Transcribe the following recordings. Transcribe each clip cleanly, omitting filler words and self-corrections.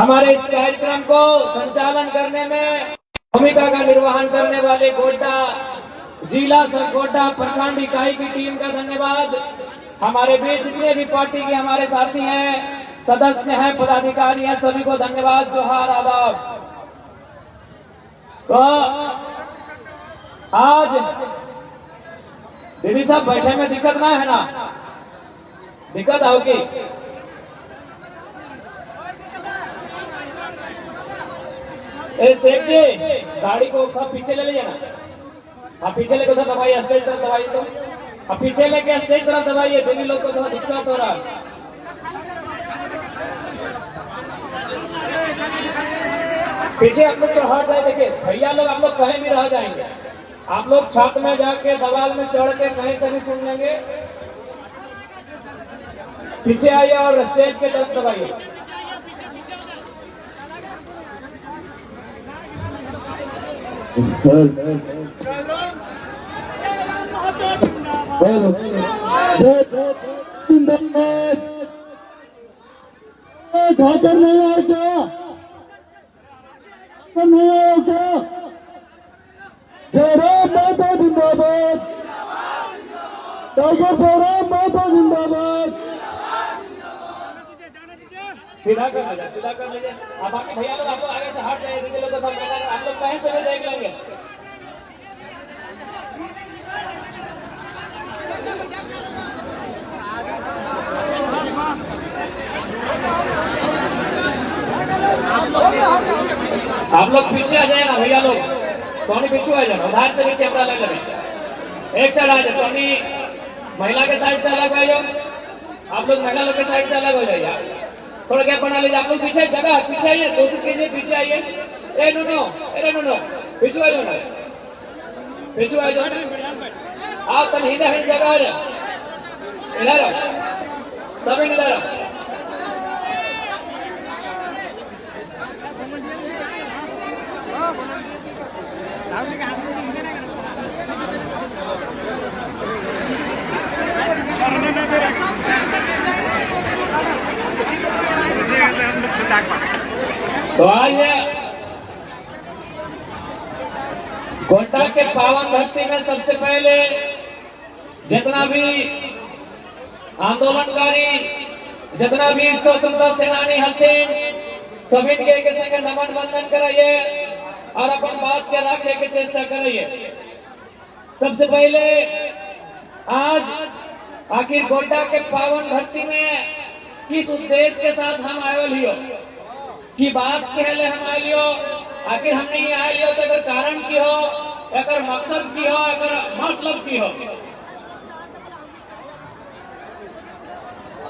हमारे इस कार्यक्रम को संचालन करने में भूमिका का निर्वहन करने वाले गोड्डा जिला गोड्डा प्रखंड इकाई की टीम का धन्यवाद। हमारे बीच जितने भी पार्टी के हमारे साथी हैं, सदस्य हैं, पदाधिकारी हैं, सभी को धन्यवाद, जोहार, आदाब। तो आज दीदी साहब बैठे में दिक्कत ना है ना? दिक्कत होगी? सेठ जी गाड़ी को पीछे ले लीजिए ना। आप पीछे लेकर तो दबाइए, स्टेज तरफ दबाइए। तो अब पीछे लेके स्टेज तरफ दबाइए, दीदी लोग को थोड़ा दिक्कत हो रहा है। पीछे आप लोग तो हट जाए। देखिए भैया लोग आप लोग कहीं भी रह जाएंगे, आप लोग छत में जाके दीवार में चढ़ के कहीं से भी सुन लेंगे। पीछे आइए और स्टेज के तरफ दबाइए। ठाकर नहीं आया क्या? नहीं आया क्या? जयराम माता जिंदाबाद, डॉक्टर जयराम माता जिंदाबाद। सीधा कर लीजिए, सीधा कर लीजिए। अब आप भैया लोग आपको आगे से हट जाइए, दीदी लोग को सब आप लोग कहीं से भी देख लेंगे। आप लोग पीछे आ जाए ना भैया लोग, टोनी पीछे आ जाना, उधार से भी कैमरा ले लेंगे। एक साइड आ जाए, टोनी महिला के साइड से अलग हो जाओ, आप लोग महिला लोग के साइड से अलग हो जाइए। थोड़ा गैप बना लीजिए। आप लोग पीछे जगह पीछे आइए, कोशिश कीजिए पीछे आइए। ए नो पीछे आ जाओ, पीछे आ जाओ। आप तन हिंदा हिंद जगह इधर सब इधर। तो आज गोड्डा के पावन धरती में सबसे पहले जितना भी आंदोलनकारी, जितना भी स्वतंत्रता सेनानी हथिन, सभी के संग नमन वंदन कराइए और अपन बात के रखे के चेष्टा कराइए। सबसे पहले आज आखिर गोड्डा के पावन धरती में किस उद्देश्य के साथ हम आयल हियो की बात कहले हम आलियो। आखिर हमने ये आलियो तो अगर कारण की हो, अगर मकसद की हो, अगर मतलब की हो।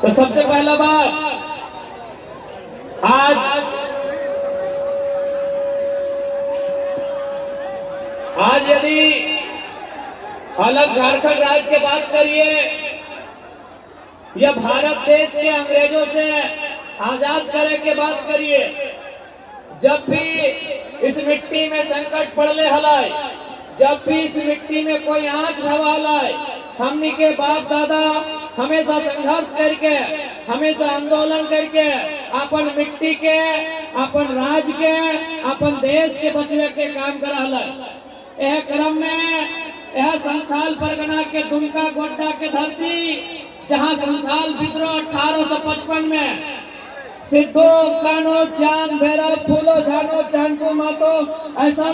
तो सबसे पहला बात, आज यदि अलग झारखंड राज्य की बात करिए या भारत देश के अंग्रेजों से आजाद करे के बात करिए, जब भी इस मिट्टी में संकट पड़ले हलाय, जब भी इस मिट्टी में कोई आंच भवालाय, हमनी के बाप दादा हमेशा संघर्ष करके, हमेशा आंदोलन करके अपन मिट्टी के, अपन राज्य के, अपन देश के बचवे के काम करा। यह क्रम में यह संथाल परगना के दुमका गोड्डा के धरती, जहां संथाल विद्रोह 1855 में सिद्धो कानो चांद भैरव फूलो जानो चांदो मातो ऐसा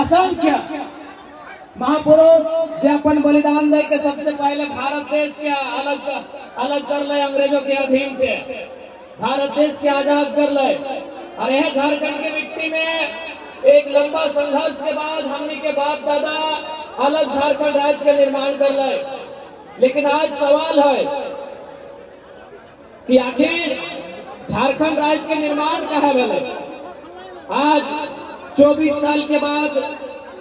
असंख्य महापुरुष जो अपन बलिदान दे के सबसे पहले भारत देश के अलग कर ले, अंग्रेजों के अधीन से भारत देश के आजाद कर ले। और यह झारखंड की मिट्टी में एक लंबा संघर्ष के बाद हमनी के बाप दादा अलग झारखंड राज्य का निर्माण कर ले। लेकिन आज सवाल है कि आखिर झारखंड राज्य के निर्माण कहाँ भले? आज 24 साल के बाद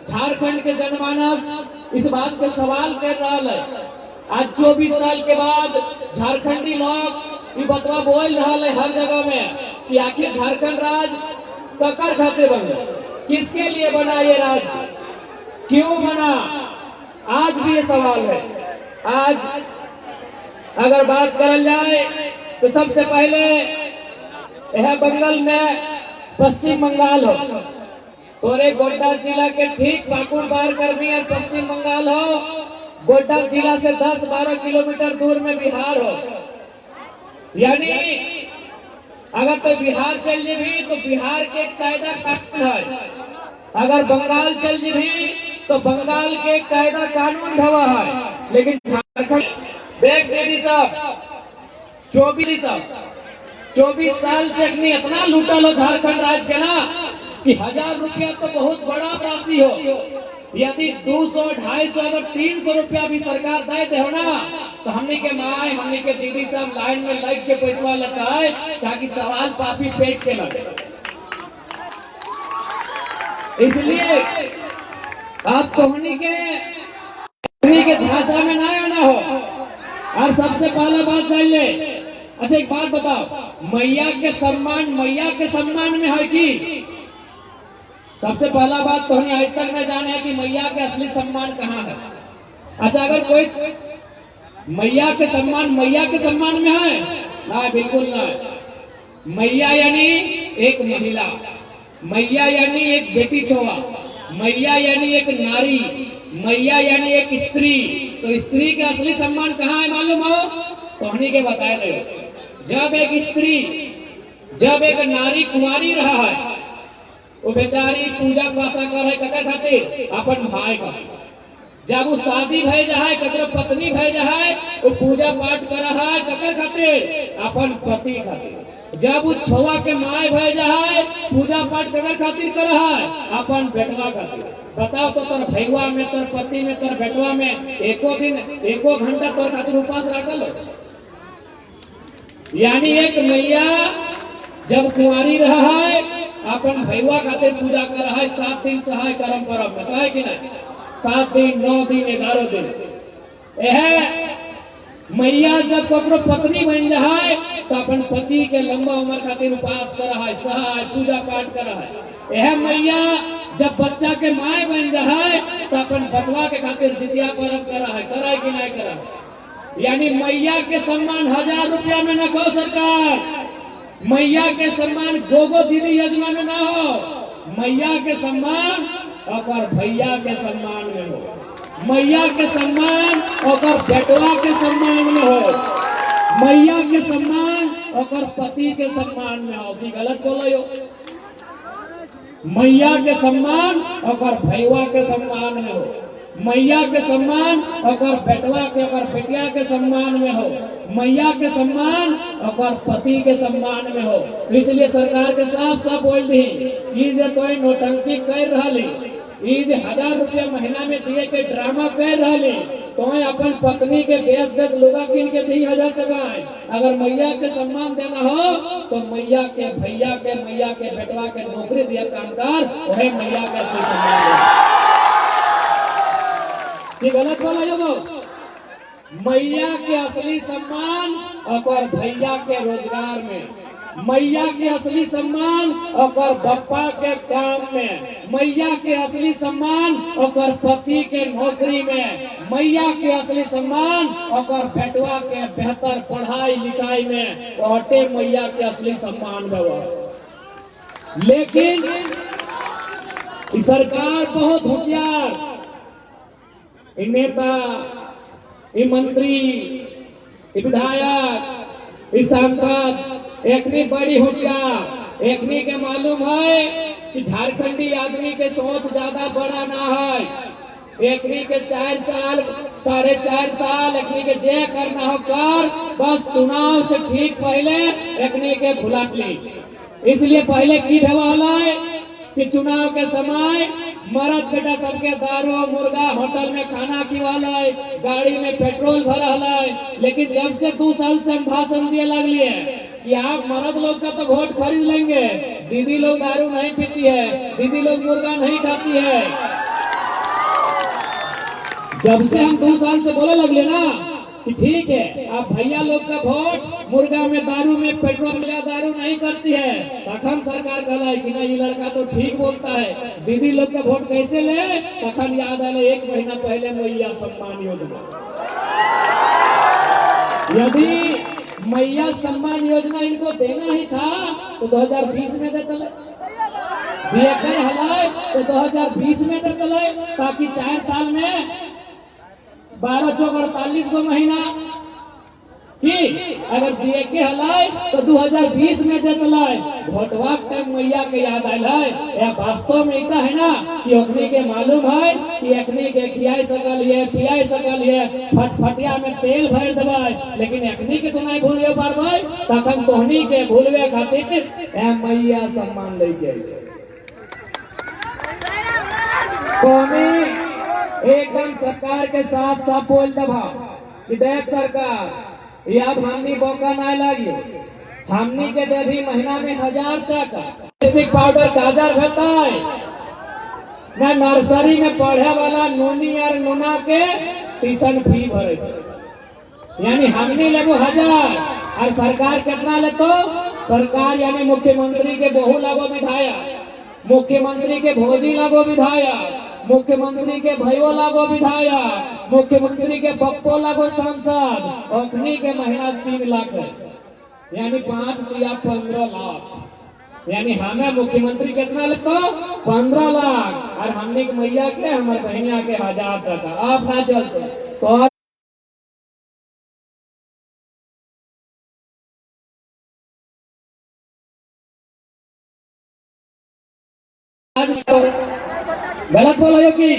झारखंड के जनमानस इस बात पे सवाल कर रहा है। आज 24 साल के बाद झारखंडी लोग ये बतवा बोल रहा है हर जगह में कि आखिर झारखंड राज्य ककर खाते बने, किसके लिए बना ये राज्य, क्यों बना? आज भी ये सवाल है। आज अगर बात करल जाए तो सबसे पहले यह बंगाल में पश्चिम बंगाल हो, तोरे गोड्डा जिला के ठीक पाकुड़ पार करनी और पश्चिम बंगाल हो, गोड्डा जिला से 10-12 किलोमीटर दूर में बिहार हो। यानी अगर तो बिहार चल भी तो बिहार के कायदा कानून है, अगर बंगाल चल भी तो बंगाल के कायदा कानून हवा है। लेकिन झारखंड देख दीदी साहब 24 साल से अपनी इतना लूटा लो झारखंड राज्य के ना कि 1000 रुपया तो बहुत बड़ा राशि हो। यदि 200, 250, अगर 300 रुपया भी सरकार दे हो ना तो हमने के माए हमने के दीदी सब लाइन में लग के पैसा लगाए ताकि सवाल पापी पेट के लगे। इसलिए आप कोहनी के झांसा में ना आना हो। और सबसे पहला बात जान ले, अच्छा एक बात बताओ, मैया के सम्मान में है कि सबसे पहला बात तो हमें आज तक न जाने है कि मैया के असली सम्मान कहाँ है। अच्छा अगर कोई मैया के सम्मान में है ना, बिल्कुल ना। मैया यानी एक महिला, मैया यानी एक बेटी चौवा, मैया यानी एक नारी, मैया यानी एक स्त्री। तो स्त्री का असली सम्मान कहाँ है मालूम हो? तो हनी के बताए रहे, जब एक नारी कुंवारी रहा है वो बेचारी पूजा पासा कर है ककर खातिर अपन भाई का। जब वो शादी भय जाए ककर पत्नी भय जाए वो पूजा पाठ कर रहा है ककर खातिर अपन पति खातिर। जब वो छुआ के माय भय जाए पूजा पाठ ककर खातिर कर रहा है अपन बेटवा खातिर। बताओ तो तोर भैया में, तोर पति में, तोर बेटवा में एको घंटा तोर खातिर उपास रखल हो। यानी एक मैया जब कुंवारी रहा है अपन भैया खातिर पूजा कर रहा है 7 दिन सहाय कर्म परम में, सहाय कि नहीं? 7 दिन, 9 दिन, 11 दिन। यह मैया जब ककरो पत्नी बन जाए तो अपन पति के लंबा उम्र खातिर उपास कर रहा है, सहाय पूजा पाठ कर रहा है। यह मैया जब बच्चा के माय बन जाए तो अपन बचवा के खातिर जितिया पर्व कर रहा है, करा कि नहीं करा। यानी मैया के सम्मान 1000 रुपया में न कहो सरकार, मैया के सम्मान गोगो दीदी योजना में ना हो। मैया के सम्मान और भैया के सम्मान में हो, मैया के सम्मान और बेटवा के सम्मान में हो, मैया के सम्मान और पति के सम्मान में हो। कि गलत बोलो? मैया के सम्मान और भैया के सम्मान में हो, मैया के सम्मान और बेटवा के और बेटिया के सम्मान में हो, मैया के सम्मान और पति के सम्मान में हो। तो इसलिए सरकार के साफ बोल दी, ये जो कोई नोटंकी कर रही, ये जो 1000 रुपया महीना में दिए के ड्रामा कर रही, तो अपन पत्नी के 10 लोगा किन के 1000 टका है। अगर मैया के सम्मान देना हो तो मैया के भैया के, मैया के बेटवा के नौकरी दिया कामगार, वही मैया का सम्मान। ये गलत बोला जो मैया के असली सम्मान और भैया के रोजगार में, मैया के असली सम्मान और बप्पा के काम में, मैया के असली सम्मान और पति के नौकरी में, मैया के असली सम्मान और बेटवा के बेहतर पढ़ाई लिखाई में, औटे मैया के असली सम्मान में। लेकिन सरकार बहुत होशियार, नेता, मंत्री, विधायक, सांसद एकनी बड़ी होशियार। एकनी के मालूम है कि झारखंडी आदमी के सोच ज्यादा बड़ा ना है। एकनी के 4 साल 4.5 साल एकनी के जे करना हो कर, बस चुनाव से ठीक पहले एकनी के भुला ली। इसलिए पहले की ढवाला है कि चुनाव के समय मरद बेटा सबके दारू मुर्गा होटल में खाना खिवाला है, गाड़ी में पेट्रोल भरा है। लेकिन जब से 2 साल से हम भाषण दिए लगली है कि आप मर्द लोग का तो वोट खरीद लेंगे, दीदी लोग दारू नहीं पीती है, दीदी लोग मुर्गा नहीं खाती है। जब से हम 2 साल से बोले लगले ना कि ठीक है आप भैया लोग का वोट मुर्गा में, दारू में, पेट्रोल में दारू नहीं करती है, तखन सरकार कहला कि नहीं ये लड़का तो ठीक बोलता है, दीदी लोग का वोट कैसे ले। तखन याद आने 1 महीना पहले मैया सम्मान योजना। यदि मैया सम्मान योजना इनको देना ही था तो 2020 में देते। बीएके हलाय तो 2020 में चले, ताकि 4 साल में 12 चौक 48 गो महीना की अगर बीएके हलाय तो 2020 में जतलाय भोटवा टाइम मैया के याद आयल है। या वास्तव में इतना है ना कि ओखनी के मालूम है कि अखनी के खियाई सकल है, पियाई सकल है, फटफटिया में तेल भर देवे, लेकिन अखनी के तो नहीं भूलियो पारबे, तखन तोहनी के भूलवे खातिर ए मैया सम्मान ले के कौमी एकदम सरकार के साथ साफ बोल दबा कि देख सरकार ये अब हमनी मौका ना लगी, हमनी के देवी महीना में 1000 टका प्लास्टिक पाउडर गाजर भरता है ना, नर्सरी में पढ़े वाला नोनी और नोना के ट्यूशन फी भरे, यानी हमनी लगो 1000 और सरकार कितना लेतो, सरकार यानी मुख्यमंत्री के बहू लगो विधायक, मुख्यमंत्री के भोजी लगो विधायक, मुख्यमंत्री के भैयो लागो विधायक, मुख्यमंत्री के पप्पो लागो सांसद, ओखनी के महीना 3 लाख है, यानी 5 या 15 लाख, यानी हमें मुख्यमंत्री कितना लगता 15 लाख और हमने के मैया के हमारे बहनिया के 1000 टका। आप ना चलते तो गलत बोलो कि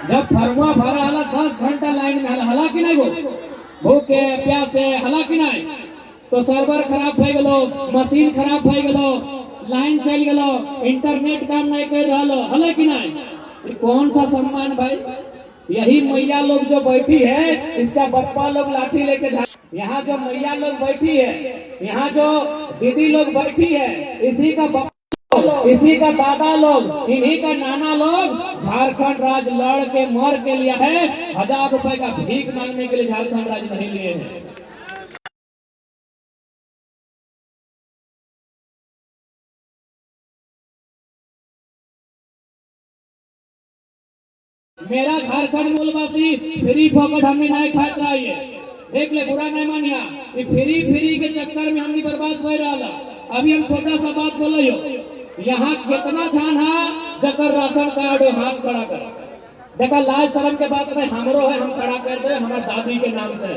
जब फरवा भरा हला 10 घंटा लाइन में हला कि नहीं, भूखे प्यासे हला कि नहीं, तो सर्वर खराब हो गलो, मशीन खराब हो गलो, लाइन चल गलो, इंटरनेट काम नहीं कर रहा हला कि नहीं, ये कौन सा सम्मान भाई। यही मैया लोग जो बैठी है इसका बप्पा लोग लाठी लेके यहाँ जो मैया लोग बैठी है, यहाँ जो दीदी लोग बैठी है, इसी का इसी का दादा लोग, इन्हीं का नाना लोग झारखंड राज लड़ के मर के लिया है, 1000 रुपए का भीख मांगने के लिए झारखंड राज नहीं लिए हैं। मेरा झारखंड मूलवासी फ्री फोकट हमने नहीं खात रहा है, देख ले बुरा नहीं मानिया, फ्री के चक्कर में हमने बर्बाद हो रहा। अभी हम छोटा सा बात बोलो, यहाँ कितना जान है जकर राशन कार्ड हाथ खड़ा कर, देखा लाज शर्म के बात में हमरो है, हम खड़ा कर दे हमारे दादी के नाम से।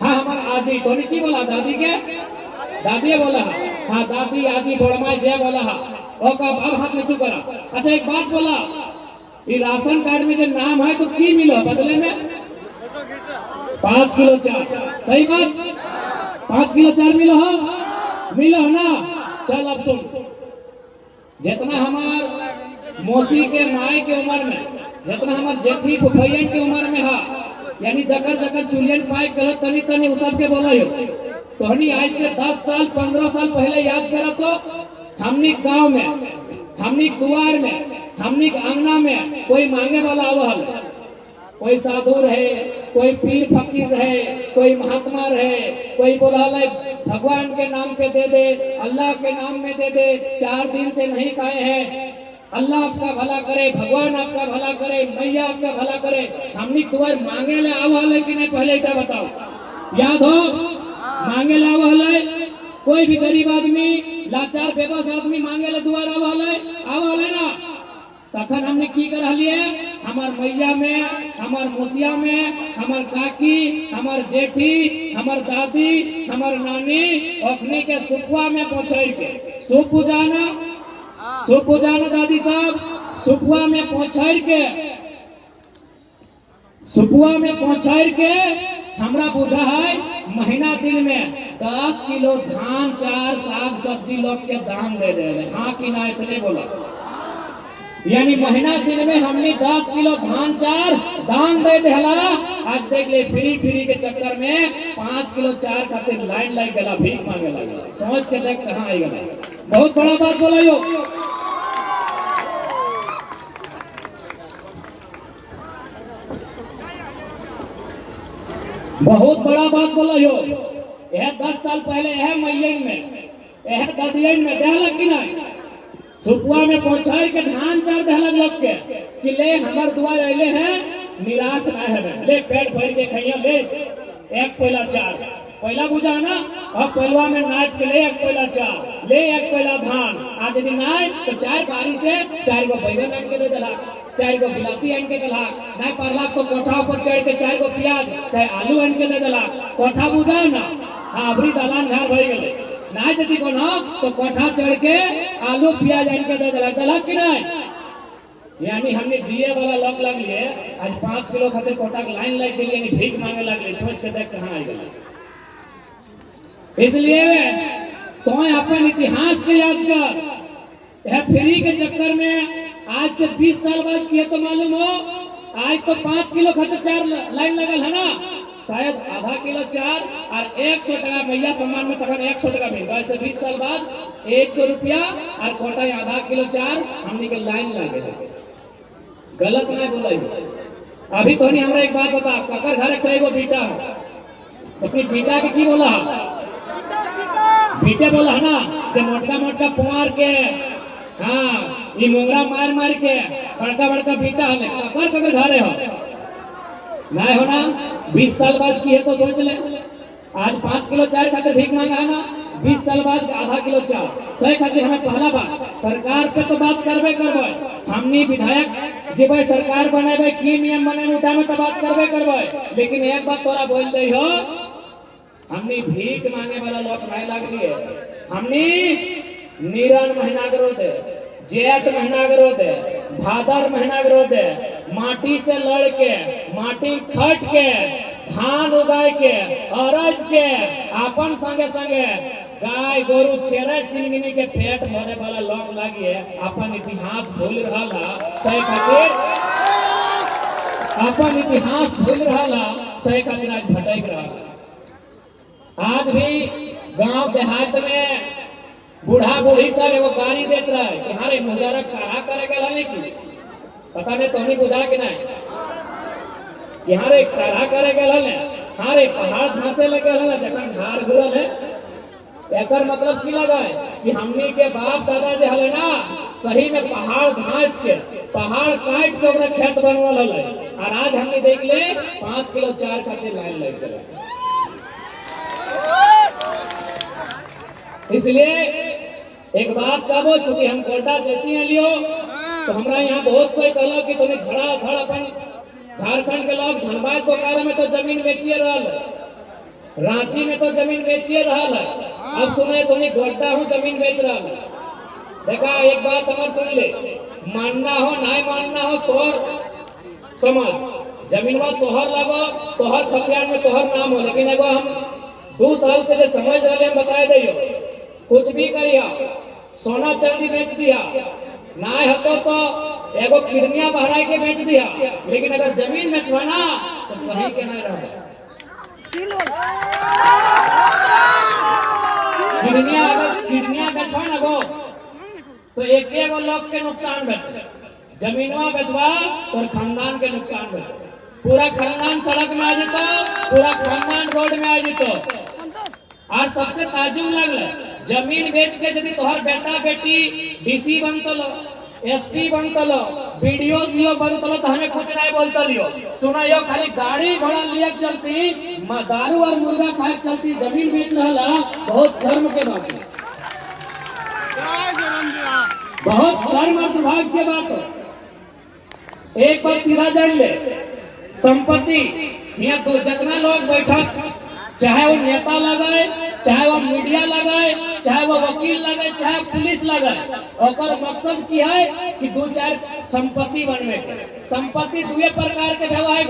हाँ हमारा आजी तो नहीं की बोला, दादी के दादी बोला, हाँ दादी आजी बोलमा जय बोला, अब हाथ नीचू करा। अच्छा एक बात बोला, ये राशन कार्ड में जो नाम है तो की मिलो बदले में 5 किलो चार, सही बात 5 किलो चार मिलो ना। चल अब सुन, जितना हमार मौसी के माए के उम्र में, जितना हमार जेठी फुफैयन के उम्र में है, यानी जकर जकर चुलियन पाए करो तनी तनी उस सब के बोला हो, तो हनी आज से 10 साल 15 साल पहले याद करा तो हमनी गांव में, हमनी दुआर में, हमनी आंगना में कोई मांगे वाला आवल, कोई साधु रहे, कोई पीर फकीर रहे, कोई महात्मा रहे, कोई बोला भगवान के नाम पे दे दे, अल्लाह के नाम में दे दे, 4 दिन से नहीं खाए हैं, अल्लाह आपका भला करे, भगवान आपका भला करे, मैया आपका भला करे। हमनी दुआर मांगे ले आवल है कि नहीं, पहले क्या बताओ, याद हो मांगे ले आवल है, कोई भी गरीब आदमी लाचार बेबस आदमी मांगे ले दुआर आवल है ना, तखन हमने की कर लिए, हमार मैया में, हमार मुसिया में, हमार काकी, हमार जेठी, हमार दादी, हमार नानी अपने के सुखुआ में पहुंचाई के, सुख पूजाना दादी साहब, सुखुआ में पहुंचाई के हमरा बुझा है महीना दिन में 10 किलो धान, 4 साग सब्जी लोग के दाम दे दे रहे, हाँ कि ना, इतने बोला, यानी महीना दिन में हमने 10 किलो धान 4 दान दे देला। आज देख ले फ्री के चक्कर में 5 किलो 4 खातिर लाइन लग गला, भीख मांगे लगा, सोच के देख कहाँ आई गला। बहुत बड़ा बात बोला यो, बहुत बड़ा बात बोला यो। यह 10 साल पहले यह मैयन में, यह ददियन में देहलक कि नहीं, सुपुआ में पहुंचाए के धान 4 देहलक लोग के कि ले हमार दुआर अले हैं, निराश ना है, ले पेट भर के खइया, ले एक पहला 4 पहला बुझा ना, अब पहलवा में नाच के ले एक पहला चार, ले एक पहला धान, आज यदि नाय तो 4 बारी से 4 गो बैगन आन के दे दला, 4 गो बिलाती आन के दला, नाय परला तो कोठा ऊपर चढ़ के 4 गो प्याज चाहे आलू आन के दे दला, कोठा बुझा ना, हाँ अबरी दलान घर भर गए, नाय यदि को ना तो कोठा चढ़ के आलू प्याज आन के दे दला, दला कि नहीं? यानी हमने दिए वाला लग लिए, आज 5 किलो खातिर कोटा के लाइन लग गई, यानी भीख मांगे लगले, सोच के देख कहाँ आ गए। इसलिए तो अपन इतिहास के याद कर, यह फ्री के चक्कर में आज से 20 साल बाद किया तो मालूम हो, आज तो 5 किलो खातिर 4 लाइन लगल है ना, शायद आधा किलो 4 और 100 टका भैया सम्मान में तक 100 टका मिल गया। ऐसे 20 साल बाद 100 रुपया और कोटा आधा किलो 4 हमने के लाइन लगे, गलत नहीं बोला। अभी तो नहीं हमरा एक बात बता, ककर घर कई गो बेटा है, अपनी बेटा के की बोला, बेटे बोला है ना, जो मोटका मोटका पुआर के, हाँ ये मोंगरा मार मार के बड़का बड़का बेटा है, ककर ककर घरे हो नहीं हो ना। 20 साल बाद की है तो सोच ले, आज 5 किलो 4 खातिर भीख मांगा है ना, 20 साल बाद आधा किलो 4 सही खातिर हमें पहला बात सरकार पे तो बात करबे करबे, हमनी विधायक जब सरकार बनेबे की नियम बने उठा में तो बात करबे करबे, लेकिन एक बात तोरा बोल दे हो, हमनी भीख मांगे वाला लोग नहीं लग रही है, हमनी नीरन महीना विरोध है, जेठ महीना विरोध है, भादर महीना विरोध है, माटी से लड़ के माटी खट के धान उगाए के अरज के अपन संगे संगे गाय गोरु चेरे चिंगनी के पेट भरे वाला लोग लगी है, अपन इतिहास भूल रहा सही खातिर, अपन इतिहास भूल रहा सही खातिर आज भटक रहा। आज भी गांव देहात में बूढ़ा बूढ़ी सब एगो गाड़ी देत रहे कि हाँ रे मुजरा काढ़ा करे गला की पता नहीं, तो नहीं बुझा कि नहीं कि हाँ रे काढ़ा करे गला, हाँ रे पहाड़ धांसे लगे जखन धार गुरल है, एकर मतलब की लगा है कि हमनी के बाप दादा जो हले ना सही में पहाड़ घास के पहाड़ काट के ओकरा खेत बनवल हले, और आज हमने देख ले 5 किलो 4 खातिर लाइन लग गए। इसलिए एक बात कहो, चूंकि हम कोटा जैसी लियो तो हमरा यहाँ बहुत कोई कहला कि तुम्हें धड़ा धड़ अपन झारखंड के लोग धनबाद बोकारो में तो जमीन बेचिए रहल, रांची में तो जमीन बेचिए रहल, अब सुने तुम्हें गोड्डा हूँ जमीन बेच रहा है। देखा एक बात हमार सुन ले, मानना हो नहीं मानना हो तोहर समझ, जमीनवा तोहर लगो, तोहर खतियान में तोहर नाम हो, लेकिन एगो हम 2 साल से जो समझ रहे हम बताए दियो, कुछ भी करिया सोना चांदी बेच दिया ना हतो तो एगो किडनिया बहराई के बेच दिया, लेकिन अगर जमीन बेचवाना तो कहीं के नहीं रहा। किडनिया बेचवा गो तो एक एगो लोग के नुकसान बचे, जमीनवा बेचवा और खानदान के नुकसान बचे, पूरा खानदान सड़क में आ जेतो, पूरा खानदान रोड में आ जेतो। और सबसे ताजुब लगल जमीन बेच के यदि तोहर बेटा बेटी डीसी बनतलो, एसपी बनतलो, बीडीओ सीओ बनतलो तो हमें कुछ नहीं बोलता लियो, सुना यो खाली गाड़ी घोड़ा लिए चलती, दारू और मुर्गा खाए चलती, जमीन बेच रहा बहुत शर्म के बात है, बहुत शर्म और दुर्भाग्य के बात है। एक बार सीधा जान ले, संपत्ति यहाँ जितना लोग बैठक, चाहे वो नेता लगाए, चाहे वो मीडिया लगाए, चाहे वो वकील लगाए, चाहे पुलिस लगाए, और मकसद की है कि 2-4 संपत्ति बनने के। संपत्ति 2 प्रकार के भेवा है,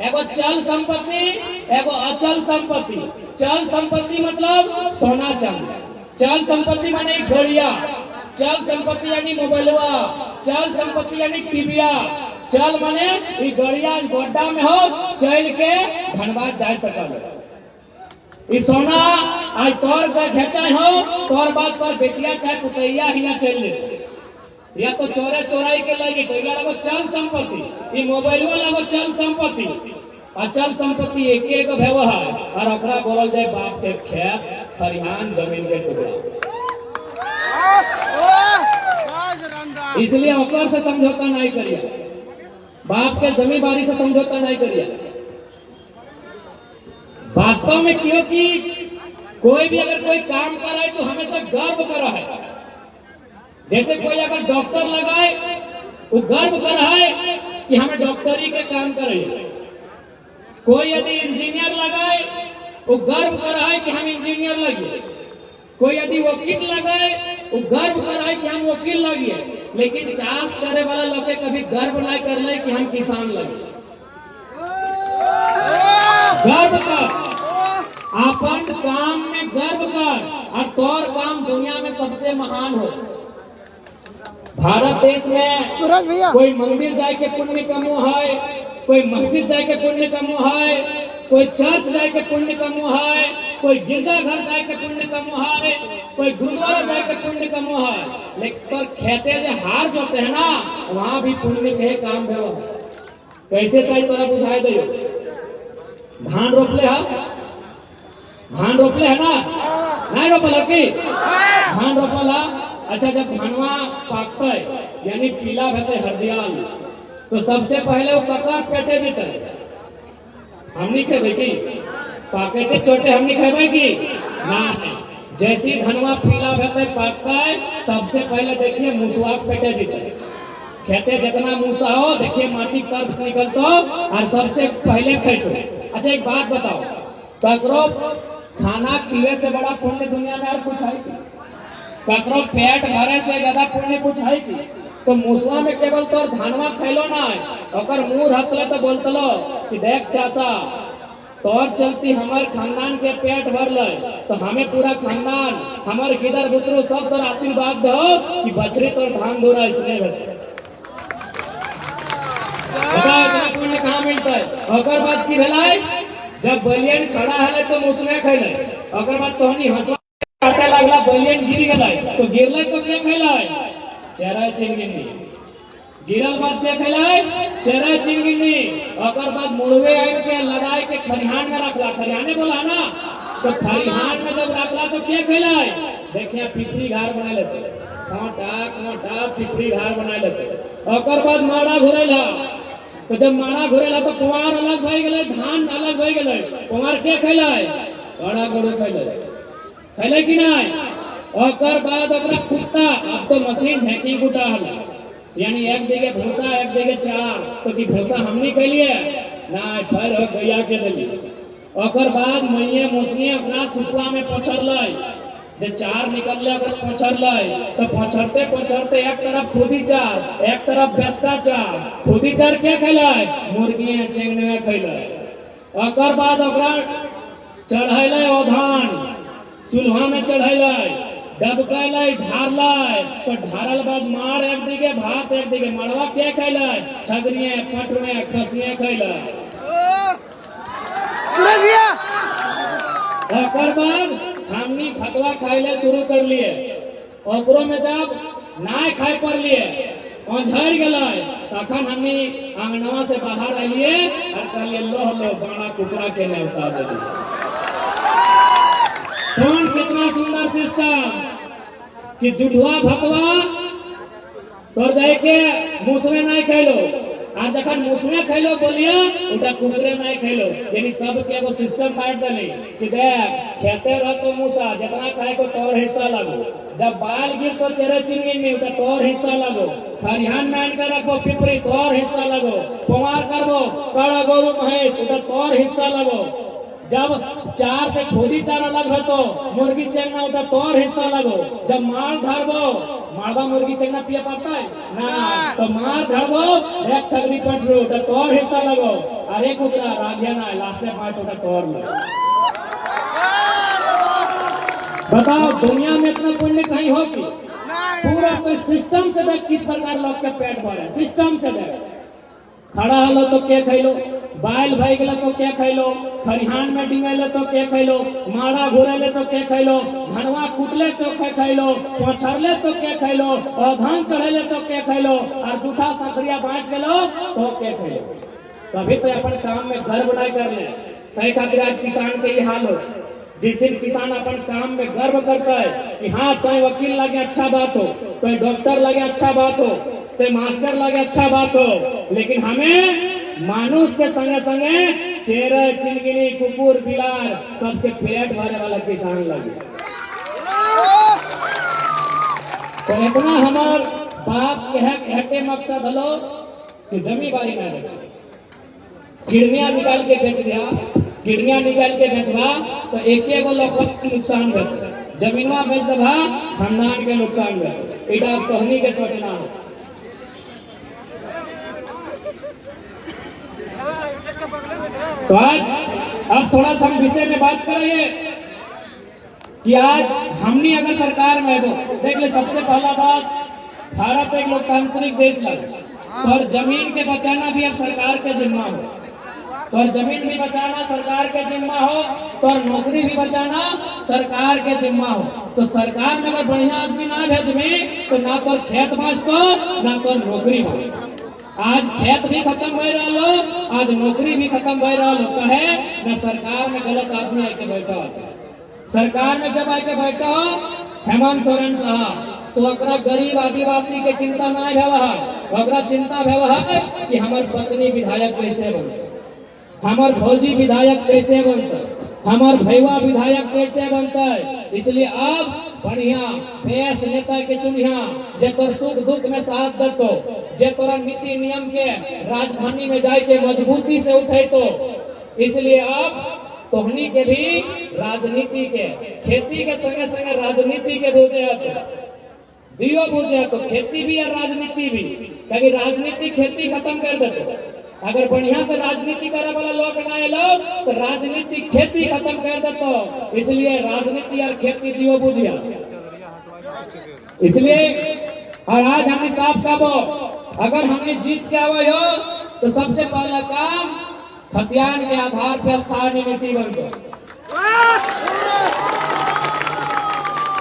एगो चल संपत्ति, एगो अचल संपत्ति। चल संपत्ति मतलब सोना चांदी, चल संपत्ति माने घड़िया, चल संपत्ति यानी मोबाइलवा, चल संपत्ति यानी टीविया, चल माने ई गड़िया गोड्डा में हो चल के धनबाद जा सकल, ई सोना आज तोर का घेचा हो, तोर बात तोर बेटिया चाहे पुतैया हिया चल ले, या तो चोरे चोराई के लगी तो इला लगो चल संपत्ति, ई मोबाइलवा लगो चल संपत्ति। अचल संपत्ति एक एक भेवा है, और ओकरा बोलल जाए बाप के खेत खरिहान जमीन के टुकड़ा। इसलिए ओकर से समझौता नहीं करिए, बाप के जमींदारी से समझौता नहीं करिए। वास्तव में क्यों कि कोई भी अगर कोई काम कर रहा है तो हमेशा गर्व कर रहा है। जैसे कोई अगर डॉक्टर लगाए वो गर्व कर रहा है कि हमें डॉक्टरी के काम करे। कोई यदि इंजीनियर लगाए वो गर्व कर रहा है कि हम इंजीनियर लगे। कोई यदि वकील लगाए वो गर्व कर रहा है कि हम वकील लगे। लेकिन चाष करे वाला लोग के कभी गर्व नहीं कर ले कि हम किसान लगे। गर्व कर, अपन काम में गर्व कर और तोर काम दुनिया में सबसे महान हो। भारत देश में कोई मंदिर जाए के पुण्य कमो है, कोई मस्जिद जाए के पुण्य कमो है, कोई चर्च जाए के पुण्य कमो है, कोई गिरजाघर जाए के पुण्य कमो है, कोई गुरुद्वारा जाए के पुण्य कमो है। लेकिन खेते जो हार जोते हैं ना वहां भी पुण्य के काम हो। कैसे सही तोरा बुझाई दे। धान रोपले है, धान रोपले है ना, नहीं रोपल की धान रोपला। अच्छा जब धानवा पाकता है यानी पीला भते हरदियाल तो सबसे पहले वो ककर पेटे जीते हमनी खेबे की पाके के चोटे हमनी खेबे की ना। जैसी धनवा पीला भते पाकता है सबसे पहले देखिए मूसवा पेटे जीते। खेते जितना मूसा हो देखिए माटी कर्स निकलतो और सबसे पहले खेतो। अच्छा एक बात बताओ, ककरो खाना खिले से बड़ा पुण्य दुनिया में और कुछ है क्या? ककरो पेट भरे से ज्यादा पुण्य कुछ है की? तो मूसवा में केवल तोर धानवा खैलो ना और मुंह हतले तो बोलतलो कि देख चाचा तोर चलती हमार खानदान के पेट भर ले तो हमें पूरा खानदान हमार गिदर बुतरू सब तोर आशीर्वाद दो कि बछरी तोर धान धोरा इसलिए पुण्य कहाँ मिलता है। और बात की भेलाई जब बलियन खड़ा है तो मुसवे खैले और बात तोहनी हंसवा काटे लगला बलियन गिर गए तो गिरले तो क्या खैलाय चेहरा चिंगिनी गिरल बात क्या खैलाय चेहरा चिंगिनी। और बाद मुड़वे आन के लगाए के खरिहान में रखला, खरिहाने बोला ना तो खरिहान में जब रखला तो क्या खैलाय देखिए पिपरी घर बना लेते कांटा पिपरी घर बना लेते। और बाद माड़ा घुरेला तो जब माड़ा घुरेला तो कुंवार अलग हो गए, धान अलग हो गए। कुंवार के खैलाय बड़ा गड़ू खैले कि नहीं। और बाद कुत्ता अब तो मशीन झेंकी गुटा हला यानी एक दिगे भूसा एक दिगे चार तो कि भूसा हमनी कैलिए ना फिर गैया के दिली। और बाद मैये मोसनी अपना सुपड़ा में पहुंचल जो चार निकल पहुंचल तो पहुंचते एक तरफ खुदी चार एक तरफ बेस्ता चार। खुदी चार क्या खैलाय मुर्गी चेंगने खैलाय। और बाद चढ़ैले धान चूल्हा में चढ़ैले डबकैले ढारले तो ढारल बाद मार एक दिगे भात एक दिगे मड़वा क्या खैले छगनिए पटवे खसिए खैले। और बाद हमनी भगवा खाइले शुरू कर लिए। ओकरो में जब नाय खाए पर लिए झड़ गए तखन हमनी आंगनवा से बाहर आइए और कहलिए लो बाणा कुकरा के न्योता दे दिए। सुन कितना सुंदर सिस्टम कि जुठवा भगवा तो जाए के मुसवे नहीं खैलो आज जखन मुसवे खैलो बोलिए उटा कुकरे नहीं खैलो यानी सब के एगो सिस्टम काट देली कि देख खेते रह तो मूसा जितना खाए को तोर हिस्सा लगो। जब बाल गिर तो चेहरे चिंगिनी उटा तोर हिस्सा लगो। खरिहान मान कर रखो पिपरी तोर हिस्सा लगो। कुंवार करबो काड़ा गोरु महेश उटा तोर हिस्सा लगो। जब चार से खुदी चार अलग हो तो मुर्गी चेंगना उठा तोर हिस्सा लगो। जब मार धरबो मारवा मुर्गी चेंगना पिया पड़ता है ना तो मार धरबो एक छगरी पटरू उठा तोर हिस्सा लगो। अरे कुकरा राधिया ना लास्ट में पाँच उठा तोर लगो। बताओ दुनिया में इतना पुण्य कहीं हो कि पूरा कोई सिस्टम से देख किस प्रकार लोग के पेट भरे सिस्टम से देख। खड़ा हलो तो क्या खैलो बाइल भाई गला तो क्या खैलो खरिहान में डिंगैले तो क्या खैलो माड़ा घुरेले तो क्या खैलो धनवा कुटले तो क्या खैलो पछरले तो क्या खैलो और धान चढ़ेले तो क्या खैलो और जूठा संकरिया बाँच गेलो तो क्या खैलो। कभी तो अपन काम में गर्व नहीं कर ले। सही खातिर आज किसान के ये हाल हो। जिस दिन किसान अपन काम में गर्व करता है कि हाँ कोई वकील लगे अच्छा बात हो कोई डॉक्टर लगे अच्छा बात हो कोई मास्टर लगे अच्छा बात हो लेकिन हमें मानुष के संगे संगे चेहरा चिलगिरी कुकुर बिलार सबके पेट भरे वाला किसान लगे। तो इतना हमार बात कह के मकसद हलो कि जमी बारी ना बेचे, किडनियां निकाल के बेच दिया, किडनियां निकाल के बेचवा तो एक लोग के नुकसान कर, जमीनवा बेच दबा खानदान के नुकसान कर। इटा तोहनी के सोचना हो। तो आज अब थोड़ा सा हम विषय में बात करेंगे कि आज हमने अगर सरकार में हो, देख ले सबसे पहला बात, भारत एक लोकतांत्रिक देश है और जमीन के बचाना भी अब सरकार के जिम्मा हो, तो जमीन भी बचाना सरकार के जिम्मा हो, तो नौकरी भी बचाना सरकार के जिम्मा हो। तो सरकार में अगर बढ़िया आदमी ना भेजमे तो ना तो खेत बाँचतो ना तो नौकरी बाँचतो। आज खेत भी खत्म हो रहा लो, आज नौकरी भी खत्म हो रहा लो, कहे ना सरकार में गलत आदमी आके बैठा होता। सरकार में जब आके बैठा हो हेमंत सोरेन साहब, तो अकरा गरीब आदिवासी के चिंता ना भेवा है, अकरा चिंता भेवा है कि हमार पत्नी विधायक कैसे बनते, हमार भौजी विधायक कैसे बनते, हमार भैया विधायक कैसे बनता है। इसलिए अब बढ़िया बेस नेता के चुनिया जे तोर सुख दुख में साथ देतो, जे तोरा नीति नियम के राजधानी में जाए के मजबूती से उठे। तो इसलिए अब तोहनी के भी राजनीति के खेती के संगे संगे राजनीति के बोझे दियो बोझे, तो खेती भी और राजनीति भी, क्योंकि राजनीति खेती खत्म कर देते। अगर बढ़िया से राजनीति करे वाला लोग ना लोग तो राजनीति खेती खत्म कर देते। इसलिए राजनीति और खेती दियो बुझिया। इसलिए और आज हमने साफ कहो, अगर हमने जीत के आवे हो तो सबसे पहला काम खतियान के आधार पर स्थानीय नीति बनते।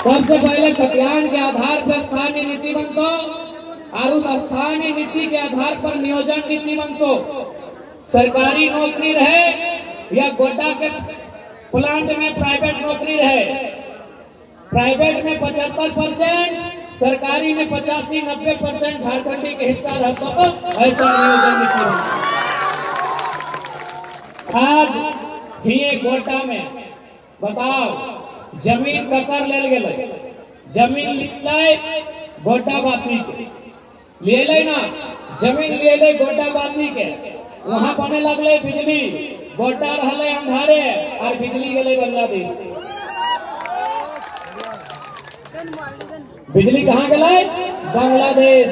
सबसे पहले खतियान के आधार पर स्थानीय नीति बनतो और उस स्थानीय नीति के आधार पर नियोजन नीति बनतो। सरकारी नौकरी रहे या गोड्डा के प्लांट में प्राइवेट नौकरी रहे, प्राइवेट में 75%, सरकारी में 85-90% झारखंडी के हिस्सा रहता, ऐसा नियोजन नीति बनता। आज भी गोड्डा में बताओ जमीन ककर ले गए, जमीन लिखले गोड्डा वासी के ले ना, जमीन ले गोड्डा वासी के, वहां बने लगले बिजली, गोड्डा रहले अंधारे और बिजली गले बांग्लादेश। बिजली कहाँ गए? बांग्लादेश।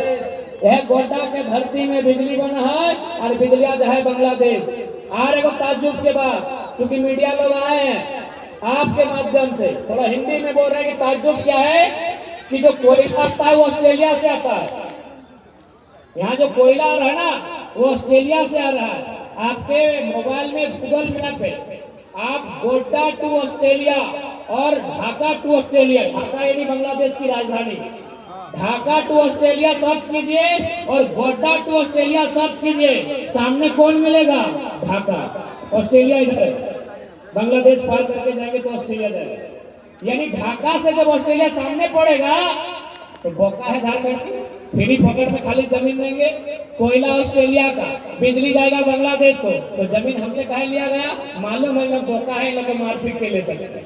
यह गोड्डा के धरती में बिजली बना है और बिजलिया जो है बांग्लादेश। और एक ताज्जुब के बाद, क्योंकि मीडिया लोग आए हैं आपके माध्यम से थोड़ा हिंदी में बोल रहे हैं कि ताज्जुब क्या है कि जो कोयला आता है वो ऑस्ट्रेलिया से आता है। यहाँ जो कोयला आ रहा है ना वो ऑस्ट्रेलिया से आ रहा है। आपके मोबाइल में गूगल मैप है, आप गोड्डा टू ऑस्ट्रेलिया और ढाका टू ऑस्ट्रेलिया, ढाका यानी बांग्लादेश की राजधानी, ढाका टू ऑस्ट्रेलिया सर्च कीजिए और गोड्डा टू ऑस्ट्रेलिया सर्च कीजिए, सामने कौन मिलेगा? ढाका। ऑस्ट्रेलिया इधर है, बांग्लादेश पार करके जाएंगे तो ऑस्ट्रेलिया जाएगा। यानी ढाका से जब ऑस्ट्रेलिया सामने पड़ेगा तो बोका है झारखंड की, फ्री पॉकेट में खाली जमीन देंगे, कोयला ऑस्ट्रेलिया का, बिजली जाएगा बांग्लादेश को, तो जमीन हमसे कहे लिया गया? मालूम है लोग बोका है, लोग मारपीट के ले सकते।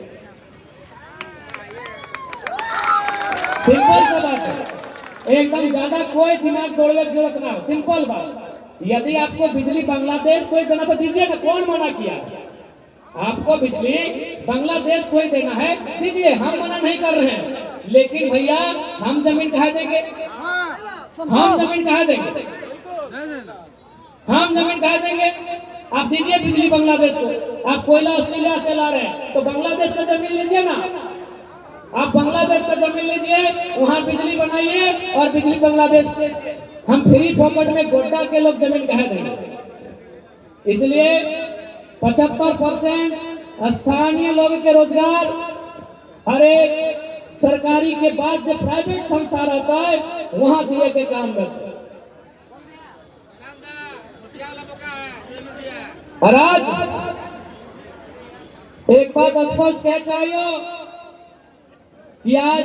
सिंपल सा बात है, एकदम ज्यादा कोई दिमाग दौड़ने की जरूरत ना हो, सिंपल बात। यदि आपको बिजली बांग्लादेश को देना तो दीजिए ना, कौन मना किया? आपको बिजली बांग्लादेश को देना है, दीजिए, हम मना नहीं कर रहे हैं। लेकिन भैया हम जमीन कहाँ देंगे? हम जमीन कहाँ देंगे? हम जमीन कहाँ देंगे? आप दीजिए बिजली बांग्लादेश को। आप कोयला ऑस्ट्रेलिया से ला रहे हैं तो बांग्लादेश का जमीन लीजिए ना, आप बांग्लादेश का जमीन लीजिए, वहां बिजली बनाइए और बिजली बांग्लादेश के हम फ्री पॉकेट में गोड्डा के लोग जमीन कहा देंगे। इसलिए 75% स्थानीय लोगों के रोजगार, अरे सरकारी के बाद जो प्राइवेट संस्था रहता है वहां दिए के काम करते। और आज एक बात स्पष्ट कह चाहिए कि आज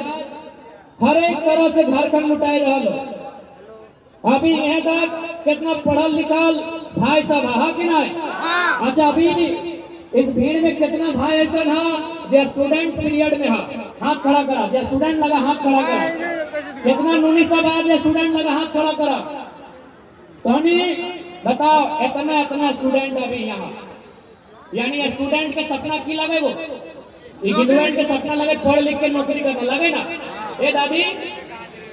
हर एक तरह से झारखंड लुटाई रहा हो। अभी यहाँ तक कितना पढ़ल लिखल भाई साहब हा कि नहीं? अच्छा अभी इस भीड़ में कितना भाई ऐसा है जो स्टूडेंट पीरियड में है, हाथ खड़ा करा। जो स्टूडेंट लगा हाथ खड़ा करा। कितना नूनी सब आज स्टूडेंट लगा हाथ खड़ा करा। टोनी बताओ, इतना इतना स्टूडेंट अभी यहाँ, यानी स्टूडेंट के सपना की लगे वो स्टूडेंट के सपना लगे पढ़ लिख के नौकरी करना लगे ना। ए दादी,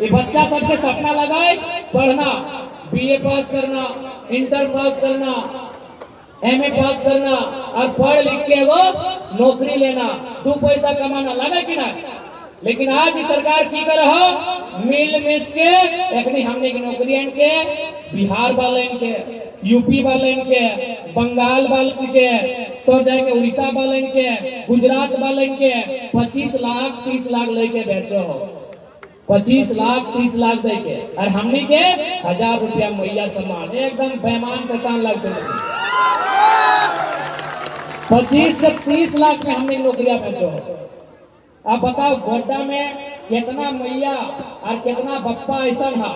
ये बच्चा सबके सपना लगाए पढ़ना, बीए पास करना, इंटर पास करना, एमए पास करना और पढ़ लिख के वो नौकरी लेना, 2 पैसा कमाना लगे कि ना। लेकिन आज ही सरकार की कर मिल मिस के एखनी हमने की नौकरियन के बिहार वालन के, यूपी वालन के, बंगाल वालन के, तो जाके उड़ीसा वालन के, गुजरात वालन के 25 लाख 30 लाख लेके बेचो हो। 25 लाख 30 लाख दे के, और हमने के 1000 रुपया मैया समान एकदम बेमान शैतान लगते हैं। 25 से 30 लाख में हमने नौकरियां बेचो हो। अब बताओ गोड्डा में कितना मैया और कितना बप्पा ऐसा था,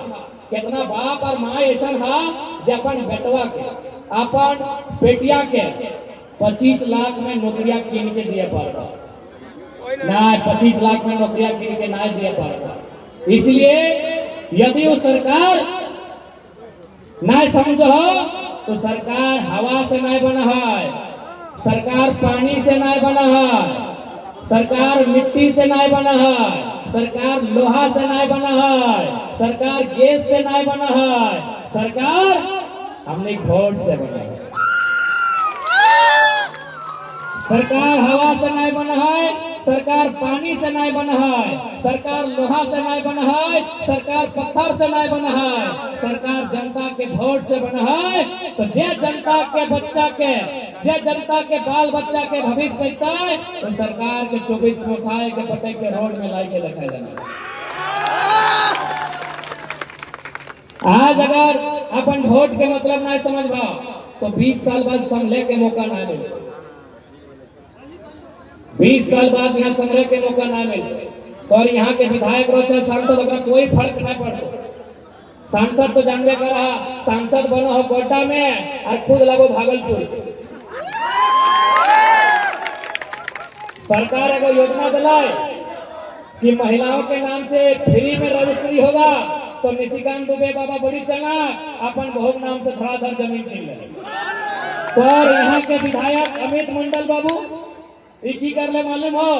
कितना बाप और माँ ऐसा था जो अपन बेटवा के अपन बेटिया के 25 लाख में नौकरियां कीन के दिए पाता ना। 25 लाख में नौकरियां कीन के ना दिए पाता। इसलिए यदि वो सरकार ना समझो तो सरकार हवा से नहीं बना है, सरकार पानी से नहीं बना है, सरकार मिट्टी से नहीं बना है, सरकार लोहा से नहीं बना है, सरकार गैस से नहीं बना है, सरकार हमने वोट से बना है। सरकार हवा से नहीं बना है, सरकार पानी से नहीं बना है, सरकार लोहा से नहीं बना है, सरकार पत्थर से नहीं बना है, सरकार जनता के वोट से बना है। तो जे जनता के बच्चा के, जे जनता के बाल बच्चा के भविष्य बचता है, तो सरकार के 24 में उठाए के पटे के रोड में लाई के दिखाई देना। आज अगर अपन वोट के मतलब नहीं समझ पा तो 20 साल बाद समझे के मौका ना मिले। 20 साल बाद यहाँ समझे के मौका ना मिले। और यहाँ के विधायक रोचा सांसद अगर कोई फर्क नहीं पड़ता। सांसद तो जानवे कर रहा, सांसद बना हो गोड्डा में और खुद लगो भागलपुर। सरकार अगर योजना दिलाए कि महिलाओं के नाम से फ्री में रजिस्ट्री होगा तो निशिकांत दुबे बाबा बड़ी चना अपन बहु नाम से धड़ाधड़ जमीन कीन ले। तो यहाँ के विधायक अमित मंडल बाबू की कर ले मालूम हो,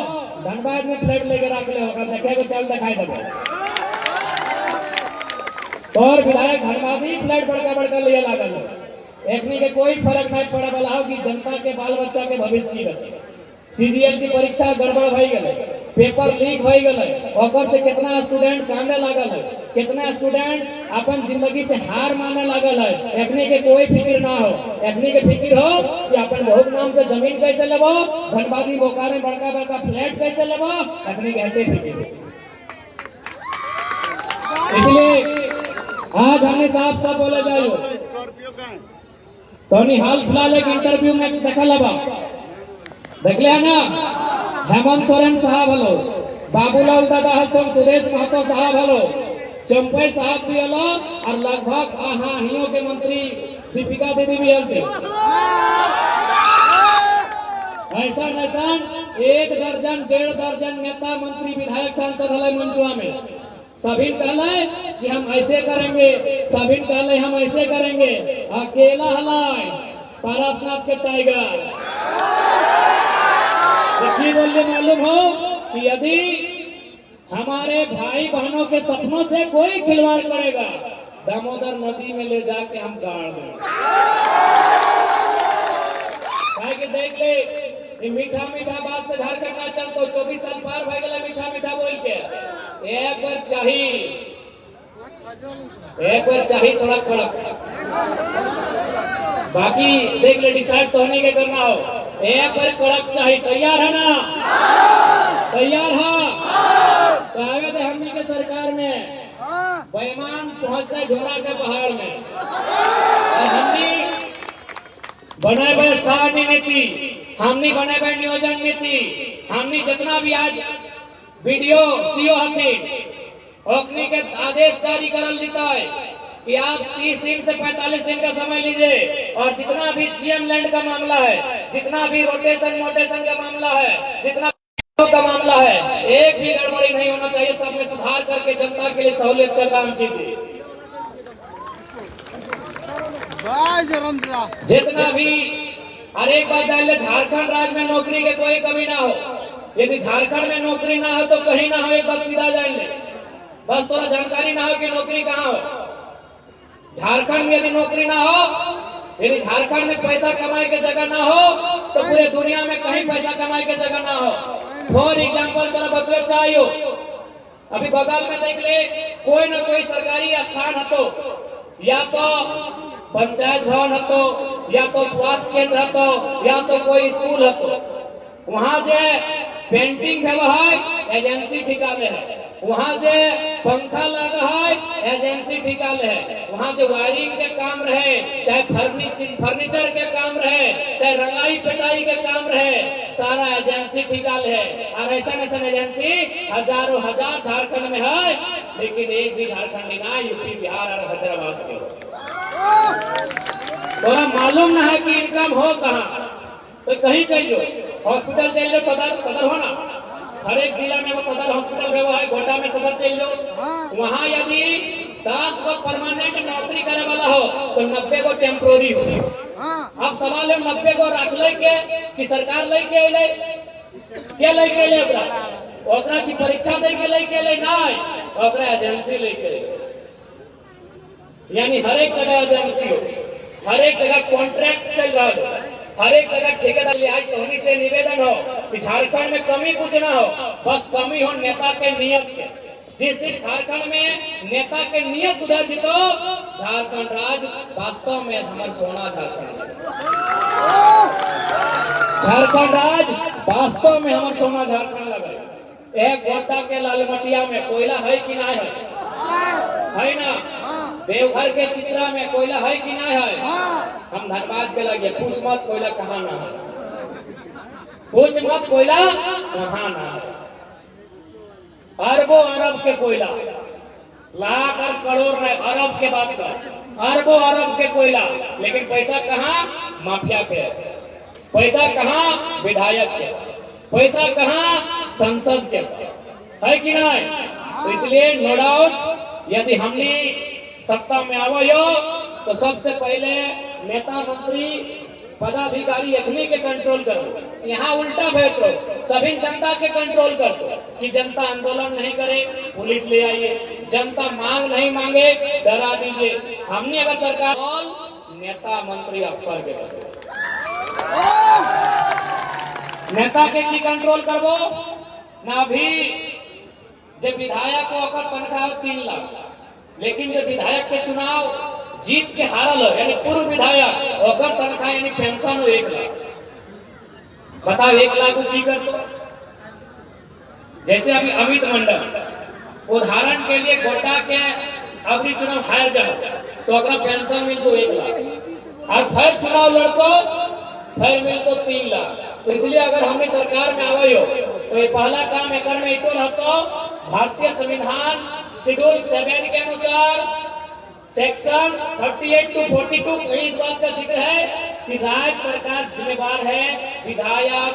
धनबाद में फ्लैट लेके रख ले होगा, देखे को चल दिखाई देगा। और विधायक धनबादी फ्लैट बड़का लिया लागल, एकनी के कोई फर्क नहीं पड़ा वाला हो कि जनता के बाल बच्चा के भविष्य की गति। सीजीएल की परीक्षा गड़बड़ भई गए, पेपर लीक भई गए, ओकर से कितना स्टूडेंट कांदे लागल है, कितना स्टूडेंट अपन जिंदगी से हार माने लागल है। एकनी के कोई फिक्र ना हो, एकनी के फिक्र हो कि अपन बहुत नाम से जमीन कैसे लेबो, धनबादी बोकारो बड़का बड़का फ्लैट कैसे लेबो, एकनी के हटे फिक्र। इसलिए आज हमने साफ साफ बोले जाओ तो हाल फिलहाल एक इंटरव्यू में देखा लबा देख ले ना, हेमंत सोरेन साहब हलो, बाबूलाल दादा हलो, सुरेश महतो साहब हलो, चंपई साहब भी हलो और लगभग हियो के मंत्री दीपिका दीदी भी हल। ऐसा ऐसा 1 दर्जन 1.5 दर्जन नेता मंत्री विधायक सांसद हले मंचुआ में। सभी कहले कि हम ऐसे करेंगे, सभी कहले हम ऐसे करेंगे। अकेला हलाय पारसनाथ के टाइगर देखिए बोलने मालूम हो कि यदि हमारे भाई बहनों के सपनों से कोई खिलवाड़ करेगा, दामोदर नदी में ले जाके हम गाड़ देंगे। देख ले ये मीठा मीठा बात से झाड़ करना चाहता हूँ। 24 साल पार भाई गला मीठा मीठा बोल के एक बार चाहिए थोड़ा कड़क। बाकी देख ले डिसाइड तो होने के करना हो, एक बार कड़क चाहिए। तैयार है ना? तैयार है तो आगे थे हमनी के सरकार में बेईमान पहुंचता है झुमरा के पहाड़ में। हमनी बनाए हुए स्थानीय नीति, हमनी बनाए हुए नियोजन नीति, हमनी जितना भी आज वीडियो सीओ हती ओकनी के आदेश जारी करल जीता है कि आप 30 दिन से 45 दिन का समय लीजिए और जितना भी जीएम लैंड का मामला है, जितना भी रोटेशन मोटेशन का मामला है, जितना का मामला है, एक भी गड़बड़ी नहीं होना चाहिए। सब में सुधार करके जनता के लिए सहूलियत का काम कीजिए। जितना भी हर एक बात जान ले, झारखंड राज्य में नौकरी के कोई कमी ना हो। यदि झारखंड में नौकरी ना हो तो कहीं ना हो, एक बात सीधा जान ले। बस थोड़ा जानकारी ना हो कि नौकरी कहाँ हो। झारखंड में यदि नौकरी ना हो, यदि झारखंड में पैसा कमाए के जगह ना हो, तो पूरे दुनिया में कहीं पैसा कमाए के जगह ना हो। फॉर एग्जाम्पल तोरा बतवे चाहिए, अभी बगल में देख ले, कोई ना कोई सरकारी स्थान हतो, या तो पंचायत भवन हतो, या तो स्वास्थ्य केंद्र हतो, या तो कोई स्कूल हतो। वहां जे पेंटिंग भेलो है एजेंसी ठिका ले है, वहां जे पंखा लगा है एजेंसी ठिका ले है, वहां जो वायरिंग के काम रहे, चाहे फर्नीचर के काम रहे, चाहे रंगाई पिटाई के काम रहे, सारा एजेंसी ठिका ले है। और ऐसा एजेंसी हजारों हजार झारखंड में है, लेकिन एक भी झारखंड ना, यूपी बिहार और हैदराबाद के। तो मालूम ना है कि इनकम हो कहाँ, तो कहीं चाहिए हॉस्पिटल चाहिए, सदर हो ना, हर एक जिला में वो सदर हॉस्पिटल है, वो है गोटा में सदर चाहिए। वहाँ यदि 10 को परमानेंट नौकरी करे वाला हो तो 90 को टेम्पोररी हो। अब सवाल है 90 को रख ले के कि सरकार लेके अले के लेके अले ओकरा की परीक्षा दे के लेके अले ना, ओकरा एजेंसी लेके अले। यानी हर एक जगह एजेंसी हो, हर एक जगह कॉन्ट्रैक्ट चल रहा है, हर एक जगह ठेकेदारी। आज धोनी से निवेदन हो कि झारखंड में कमी कुछ ना हो, बस कमी हो नेता के नियत के। जिस दिन झारखंड में नेता के नियत सुधर जितो, झारखंड राज्य वास्तव में हमारा सोना झारखंड, झारखंड राज्य वास्तव में हमारा सोना झारखंड लगे। एक गोटा के लालमटिया में कोयला है कि ना है ना? देवघर के चित्रा में कोयला है कि ना है? हम धनबाद के लगे, पूछ मत कोयला कहाँ ना है, पूछ मत कोयला कहाँ ना है। अरबों अरब के कोयला, लाख और करोड़ नहीं, अरब के बात कर, अरबों अरब के कोयला, लेकिन पैसा कहाँ? माफिया के। पैसा कहाँ? विधायक के। पैसा कहाँ? संसद के। है कि नहीं? तो इसलिए नो डाउट यदि हमने सत्ता में आवो तो सबसे पहले नेता मंत्री पदाधिकारी अखनी के कंट्रोल करो। यहाँ उल्टा बैठो, सभी जनता के कंट्रोल कर दो कि जनता आंदोलन नहीं करे, पुलिस ले आइए, जनता मांग नहीं मांगे, डरा दीजिए। हमने अगर सरकार नेता मंत्री अफसर के नेता के की कंट्रोल करबो ना। भी जब विधायक को अगर तनख्वाह 3 लाख, लेकिन जो विधायक के चुनाव जीत के हारल हो, यानी पूर्व विधायक ओकर तनख्वाह यानी पेंशन हो 1 लाख। बताओ 1 लाख को की कर दो। जैसे अभी अमित मंडल उदाहरण के लिए गोटा के अभी चुनाव हार जाओ तो अगर पेंशन मिल तो 1 लाख, और फिर चुनाव लड़को फिर मिल तो 3 लाख। तो इसलिए अगर हमने सरकार में आवे हो तो ये पहला काम एक में इतो रहतो, भारतीय संविधान शेड्यूल 7 के अनुसार सेक्शन 38 to 42 कहीं इस बात का जिक्र है कि राज्य सरकार जिम्मेवार है विधायक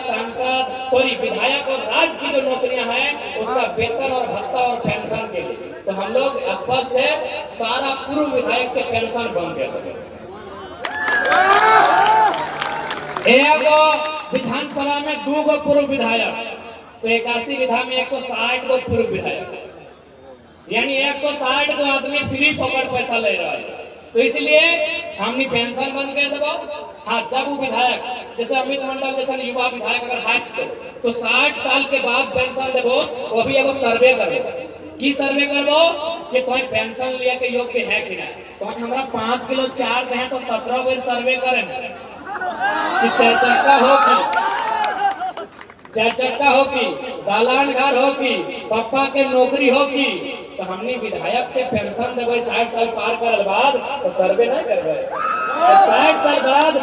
विधायक और राज्य की जो नौकरियां हैं उसका वेतन और भत्ता और पेंशन के लिए। तो हम लोग स्पष्ट है, सारा पूर्व विधायक के पेंशन बंद कर देंगे। विधानसभा में 2 गो पूर्व विधायक, तो 81 विधा में 160 गो पूर्व विधायक, यानी 160 को आदमी फ्री पकड़ पैसा ले रहा है। तो इसलिए हमने पेंशन बंद कर देबो। हाँ, जब वो विधायक जैसे अमित मंडल जैसे युवा विधायक अगर हाथ तो 60 साल के बाद पेंशन देबो, वो भी एगो सर्वे करबो। की सर्वे करबो कि कोई पेंशन लिया के योग्य है कि नहीं। तो हमारा 5 किलो चार दे तो 17 बेर सर्वे करें कि 4 चक्का हो कि 4 चक्का हो कि दालान घर हो कि पापा के नौकरी हो कि। तो हमने विधायक के पेंशन देवे 60 साल पार करल बाद तो सर्वे नहीं करबे। 60 साल बाद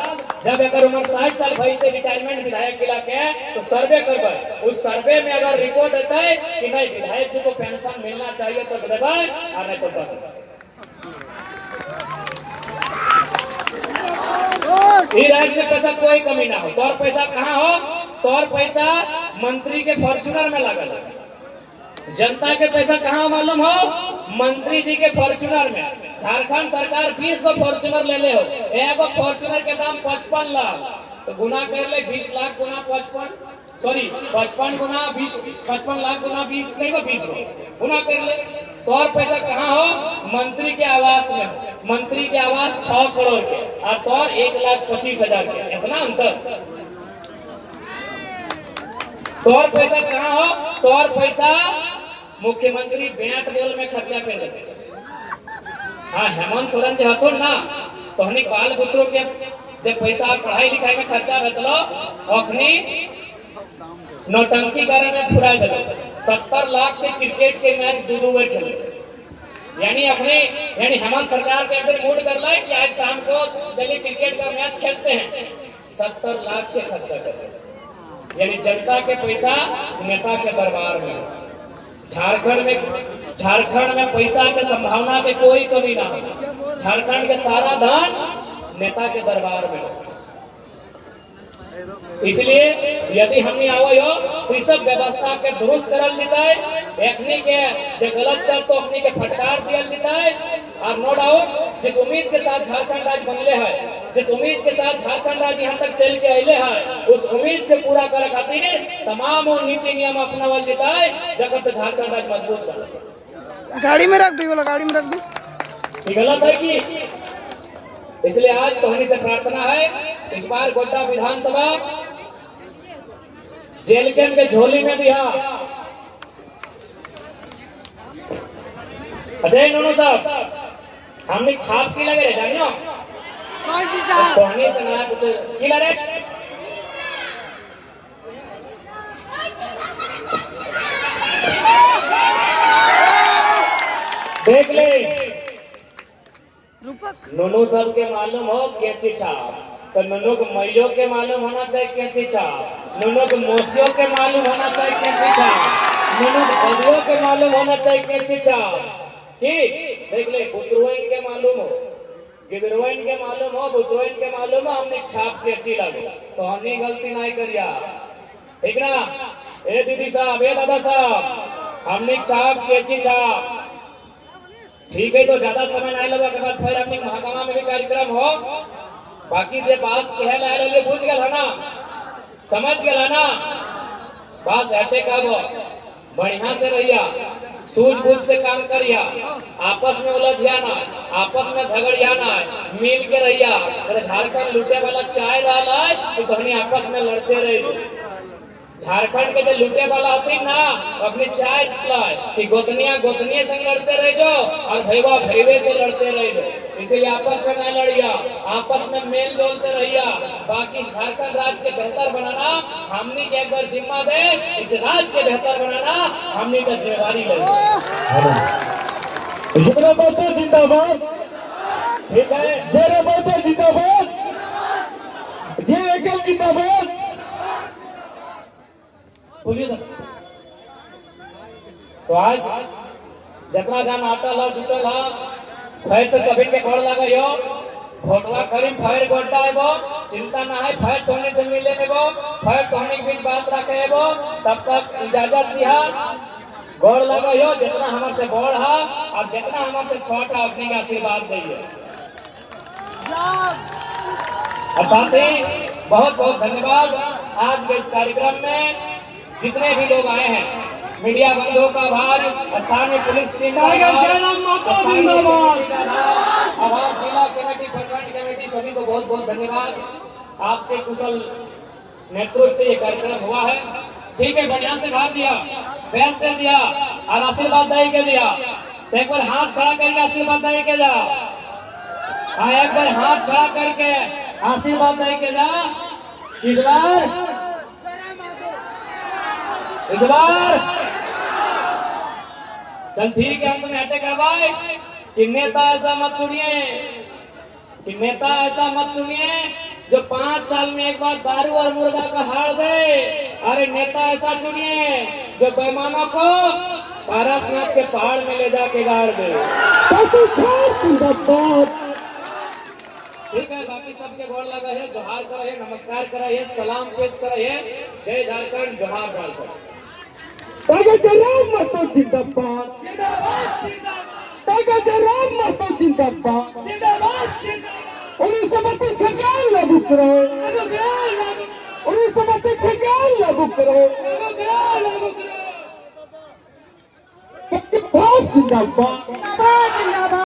जब अगर उम्र 60 साल भई ते रिटायरमेंट विधायक के के तो सर्वे करबे। उस सर्वे में अगर रिपोर्ट देते कि नहीं विधायक जी को पेंशन मिलना चाहिए तो देबे, और नहीं तो बंद। ई राज्य में पैसा कोई कमी ना हो। तोर पैसा कहाँ हो? तोर पैसा मंत्री के फॉर्चूनर में लगल है। जनता के पैसा कहाँ मालूम हो? मंत्री जी के फॉर्चूनर में। झारखंड सरकार 20 को फॉर्चूनर ले ले हो, एक फॉर्चूनर के दाम 55 लाख, तो गुना कर ले 20 लाख गुना 55, सॉरी 55 गुना 20, 55 लाख गुना 20 नहीं तो 20 गुना कर ले। तो और पैसा कहाँ हो? मंत्री के आवास में। मंत्री के आवास 6 करोड़ के और तो 1,25,000 के, इतना अंतर। तो और पैसा कहाँ हो? तो और पैसा मुख्यमंत्री बैट बॉल में खर्चा कर देते। हाँ, हेमंत सोरेन जो हतो ना, तो हमने बाल बुतरों के जब पैसा पढ़ाई लिखाई में खर्चा बचलो, अखनी नौटंकी करे में फुरा दिलो। 70 लाख के क्रिकेट के मैच 2 बार खेले। यानी हेमंत सरकार के अंदर मूड कर ला कि आज शाम को चलिए क्रिकेट का मैच खेलते हैं, 70 लाख के खर्चा कर। यानी जनता के पैसा नेता के दरबार में। झारखंड में पैसा के संभावना के कोई कमी ना हो। झारखंड के सारा धन नेता के दरबार में हो। इसलिए यदि हमने आवो तो इस सब व्यवस्था के दुरुस्त करल देता है। एकनी के जो गलत कर तो अपनी के फटकार दिया देता है। और नो डाउट जिस उम्मीद के साथ झारखंड राज्य बनले है, जिस उम्मीद के साथ झारखंड राज्य यहाँ तक चल के अले है, उस उम्मीद के पूरा करे खातिर तमाम नीति नियम अपनावल देता है, जगह से झारखंड राज्य मजबूत बने। गाड़ी में रख दी, बोला गाड़ी में रख दी। गलत है कि? इसलिए आज तो से प्रार्थना है, इस बार गोड्डा विधानसभा जेल के झोली में दिया। अच्छा नोनो साहब, हमने छाप की लगे जानियो से नया कुछ की लगे देख ले। नोनो सब के मालूम हो कैची छाप, तो नोनो के मैयों के मालूम होना चाहिए कैची छाप, नोनो के मौसियों के मालूम होना चाहिए कैची छाप, नोनो के बंधुओं के मालूम होना चाहिए कैची छाप। ठीक देख ले, बुद्रोइन के मालूम हो, गिदरोइन के मालूम हो, बुद्रोइन के मालूम हो, हमने छाप के अच्छी लगे तो हमने गलती नहीं करिया। ठीक ना? ए दीदी साहब, ए दादा साहब, हमने छाप के अच्छी छाप। ठीक है, तो ज्यादा समय नहीं लगा के बाद फिर अपनी महात्मा में भी कार्यक्रम हो। बाकी जे बात कह ले बुझ गया ना, समझ गया ना, बस हटे कब बढ़िया से रहिया, सूझबूझ से काम करिया, आपस में उलझिया ना, आपस में झगड़िया ना, मिल के रहिया। अरे झारखंड लूटे वाला चाय रहा है तो हमने आपस में लड़ते रहे। झारखंड के जो लूटे वाला होती ना, अपनी चाय पिलाए कि गोतनिया संग लड़ते रह जाओ और भैया भैवे से लड़ते रह जाओ। इसीलिए आपस में ना लड़िया, आपस में मेल जोल से रहिया। बाकी झारखंड राज्य के बेहतर बनाना हमने के एक बार जिम्मा दे, इस राज्य के बेहतर बनाना हमने का जिम्मेवारी ले। जिंदाबाद, ठीक है, जिंदाबाद, ये एकम जिंदाबाद। तो आज जितना जान आता ला जुटल हा, फैर से सभी के गोड़ लगा यो, घोटवा करीम फैर गोड्डा है वो, चिंता ना है, फैर टोने से मिले है वो, फैर टोने के बीच बात रखे है वो, तब तक इजाजत दिया। गोड़ लगा यो, जितना हमारे से बोड़ हा और जितना हमारे से छोटा अपने का आशीर्वाद दिए। और साथ ही बहुत बहुत धन्यवाद आज के इस कार्यक्रम में जितने भी लोग आए हैं, मीडिया बंधुओं का आभार, स्थानीय पुलिस टीम का आभार, जिला कमेटी, प्रखंड कमेटी, सभी को बहुत बहुत धन्यवाद। आपके कुशल नेतृत्व से ये कार्यक्रम हुआ है। ठीक है, बढ़िया से भाग दिया, बेस से दिया और आशीर्वाद दे के दिया। तो एक बार हाथ खड़ा करके आशीर्वाद दे के जा। हाँ, एक बार हाथ खड़ा करके आशीर्वाद दे के जा। इस बार चल ठीक है, अंत में हटे का भाई कि नेता ऐसा मत चुनिए, कि नेता ऐसा मत चुनिए जो 5 साल में एक बार दारू और मुर्गा का हार दे। अरे नेता ऐसा चुनिए जो बेईमानों को पारसनाथ के पहाड़ में ले जाके गाड़ दे। ठीक है, बाकी सबके गोड़ लगा है, जोहार करा है, नमस्कार करा है, सलाम पेश करा है। जय झारखंड, जोहार झारखंड। जयराम महतो जिंदाबाद, जयराम महतो जिंदाबाद, 1932 खगान लागू करो, 1932 खगान लागू करो, जिंदाबाद।